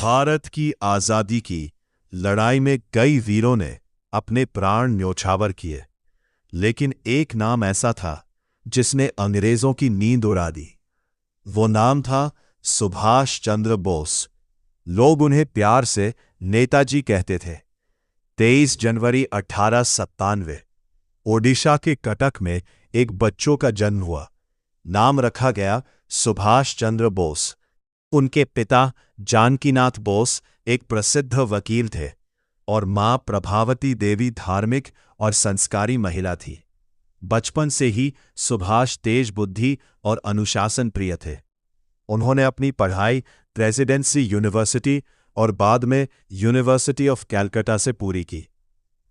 भारत की आज़ादी की लड़ाई में कई वीरों ने अपने प्राण न्योछावर किए, लेकिन एक नाम ऐसा था जिसने अंग्रेजों की नींद उड़ा दी। वो नाम था सुभाष चंद्र बोस। लोग उन्हें प्यार से नेताजी कहते थे। 23 जनवरी 1897 ओडिशा के कटक में एक बच्चों का जन्म हुआ। नाम रखा गया सुभाष चंद्र बोस। उनके पिता जानकीनाथ बोस एक प्रसिद्ध वकील थे और मां प्रभावती देवी धार्मिक और संस्कारी महिला थी। बचपन से ही सुभाष तेज बुद्धि और अनुशासन प्रिय थे। उन्होंने अपनी पढ़ाई प्रेसिडेंसी यूनिवर्सिटी और बाद में यूनिवर्सिटी ऑफ कैलकाटा से पूरी की।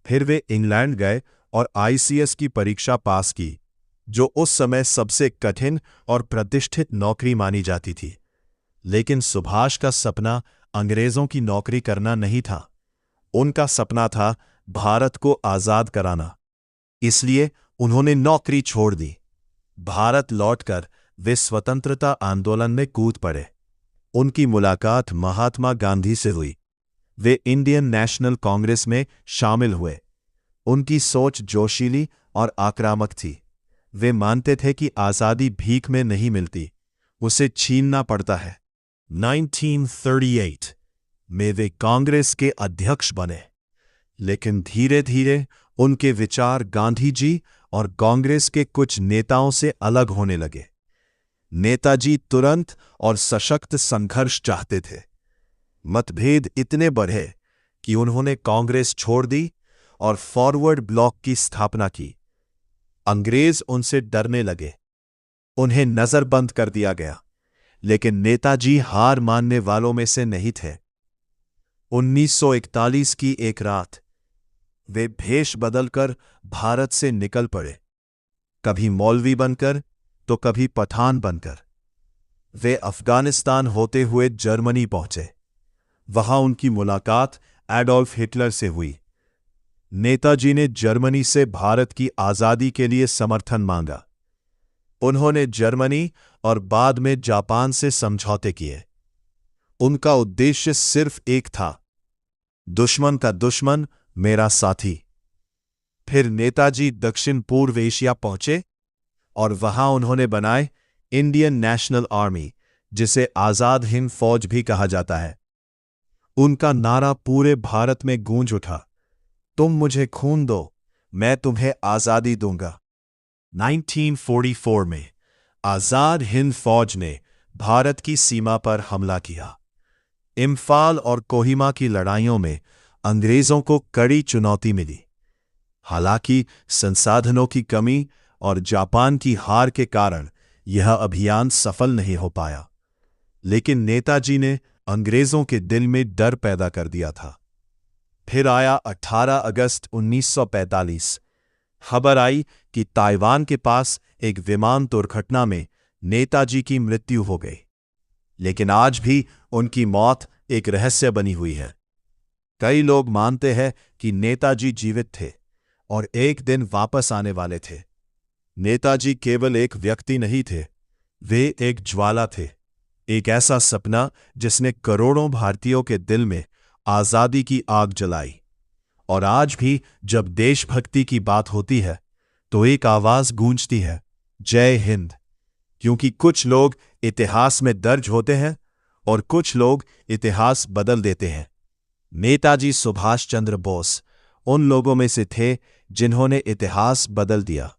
फिर वे इंग्लैंड गए और आईसीएस की परीक्षा पास की, जो उस समय सबसे कठिन और प्रतिष्ठित नौकरी मानी जाती थी। लेकिन सुभाष का सपना अंग्रेजों की नौकरी करना नहीं था। उनका सपना था भारत को आजाद कराना। इसलिए उन्होंने नौकरी छोड़ दी। भारत लौटकर वे स्वतंत्रता आंदोलन में कूद पड़े। उनकी मुलाकात महात्मा गांधी से हुई। वे इंडियन नेशनल कांग्रेस में शामिल हुए। उनकी सोच जोशीली और आक्रामक थी। वे मानते थे कि आजादी भीख में नहीं मिलती, उसे छीनना पड़ता है। 1938 में वे कांग्रेस के अध्यक्ष बने, लेकिन धीरे धीरे उनके विचार गांधी जी और कांग्रेस के कुछ नेताओं से अलग होने लगे। नेताजी तुरंत और सशक्त संघर्ष चाहते थे। मतभेद इतने बढ़े कि उन्होंने कांग्रेस छोड़ दी और फॉरवर्ड ब्लॉक की स्थापना की। अंग्रेज उनसे डरने लगे। उन्हें नजरबंद कर दिया गया, लेकिन नेताजी हार मानने वालों में से नहीं थे। 1941 की एक रात वे भेष बदलकर भारत से निकल पड़े, कभी मौलवी बनकर तो कभी पठान बनकर। वे अफगानिस्तान होते हुए जर्मनी पहुंचे। वहां उनकी मुलाकात एडोल्फ हिटलर से हुई। नेताजी ने जर्मनी से भारत की आजादी के लिए समर्थन मांगा। उन्होंने जर्मनी और बाद में जापान से समझौते किए। उनका उद्देश्य सिर्फ एक था, दुश्मन का दुश्मन मेरा साथी। फिर नेताजी दक्षिण पूर्व एशिया पहुंचे और वहां उन्होंने बनाए इंडियन नेशनल आर्मी, जिसे आजाद हिंद फौज भी कहा जाता है। उनका नारा पूरे भारत में गूंज उठा, तुम मुझे खून दो, मैं तुम्हें आजादी दूंगा। 1944 में आजाद हिंद फौज ने भारत की सीमा पर हमला किया। इम्फाल और कोहिमा की लड़ाइयों में अंग्रेजों को कड़ी चुनौती मिली। हालांकि संसाधनों की कमी और जापान की हार के कारण यह अभियान सफल नहीं हो पाया, लेकिन नेताजी ने अंग्रेजों के दिल में डर पैदा कर दिया था। फिर आया 18 अगस्त 1945। खबर आई कि ताइवान के पास एक विमान दुर्घटना में नेताजी की मृत्यु हो गई, लेकिन आज भी उनकी मौत एक रहस्य बनी हुई है। कई लोग मानते हैं कि नेताजी जीवित थे और एक दिन वापस आने वाले थे। नेताजी केवल एक व्यक्ति नहीं थे, वे एक ज्वाला थे, एक ऐसा सपना जिसने करोड़ों भारतीयों के दिल में आजादी की आग जलाई। और आज भी जब देशभक्ति की बात होती है तो एक आवाज गूंजती है, जय हिंद। क्योंकि कुछ लोग इतिहास में दर्ज होते हैं और कुछ लोग इतिहास बदल देते हैं। नेताजी सुभाष चंद्र बोस उन लोगों में से थे जिन्होंने इतिहास बदल दिया।